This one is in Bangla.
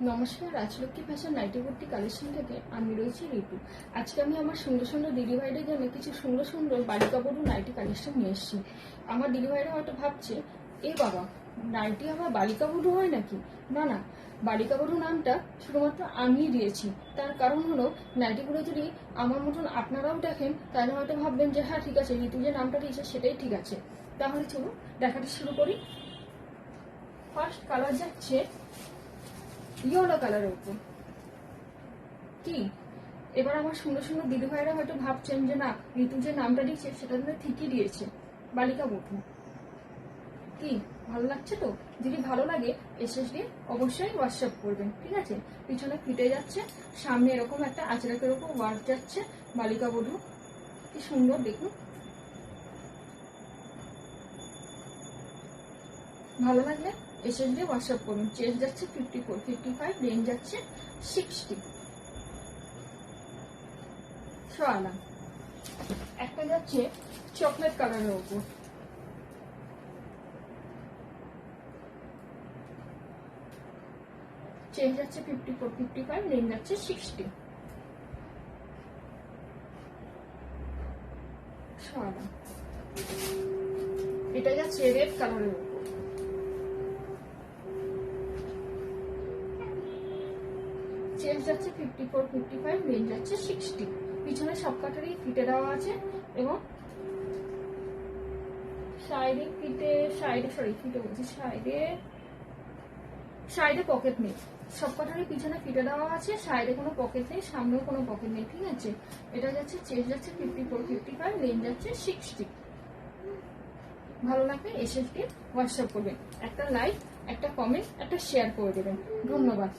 নমস্কার, Rajlakshmi fashion nighty kurti collection থেকে আমি রয়েছি ঋতু। আজকে আমি আমার সুন্দর সুন্দর দিদিভাইদের জন্য কিছু সুন্দর সুন্দর বালিকা বধূ নাইটি কালেকশন নিয়ে এসেছি। আমার দিদিভাইরা হয়তো ভাবছে, এ বাবা, নাইটি আবার বালিকা বধূ হয় নাকি? না না, বালিকা বধূ নামটা শুধুমাত্র আমিই দিয়েছি। তার কারণ হলো, নাইটিগুলো যদি আমার মতন আপনারাও দেখেন তাহলে হয়তো ভাববেন যে হ্যাঁ ঠিক আছে, ঋতু যে নামটা দিয়েছে সেটাই ঠিক আছে। তাহলে চলুন দেখাতে শুরু করি। ফার্স্ট কালার যাচ্ছে ইয়েলো কালারের উপর। কি এবার আমার সুন্দর সুন্দর দিদি ভাইরা হয়তো ভাবছেন যে না, ঋতু যে নামটা দিয়েছে সেটা কিন্তু ঠিকই দিয়েছে, বালিকা বধূ। কি ভালো লাগছে তো? যদি ভালো লাগে এসএসডি অবশ্যই হোয়াটসঅ্যাপ করবেন, ঠিক আছে? পিছনে ফিটে যাচ্ছে, সামনে এরকম একটা আঁচড়াকের উপর ওয়ার্ক যাচ্ছে, বালিকা বধূ। কি সুন্দর দেখুন, ভালো লাগলে এসএসডি হোয়াটসঅ্যাপ করুন। চেস্ট যাচ্ছে 54, 55, রেঞ্জ যাচ্ছে 60। সোয়ালা একটা যাচ্ছে চকলেট কালারের উপর, চেঞ্জ যাচ্ছে 54, 55, রেঞ্জ যাচ্ছে 60। সোয়ালা এটা যাচ্ছে রেড কালারের উপর, চেঞ্জ যাচ্ছে 54, 55, রেঞ্জ যাচ্ছে 60। পিছনে সব কাটারই ফিটে দেওয়া আছে এবং সাইডে সাইডে পকেট নেই। সব কাটারই পিছনে ফিটে দেওয়া আছে, সাইডে কোনো পকেট নেই, সামনেও কোনো পকেট নেই, ঠিক আছে? এটা যাচ্ছে চেঞ্জ যাচ্ছে 54, 55, রেঞ্জ যাচ্ছে 60। ভালো লাগবে এসএসডি হোয়াটসঅ্যাপ করবেন। একটা লাইক, একটা কমেন্ট, একটা শেয়ার করে দেবেন। ধন্যবাদ।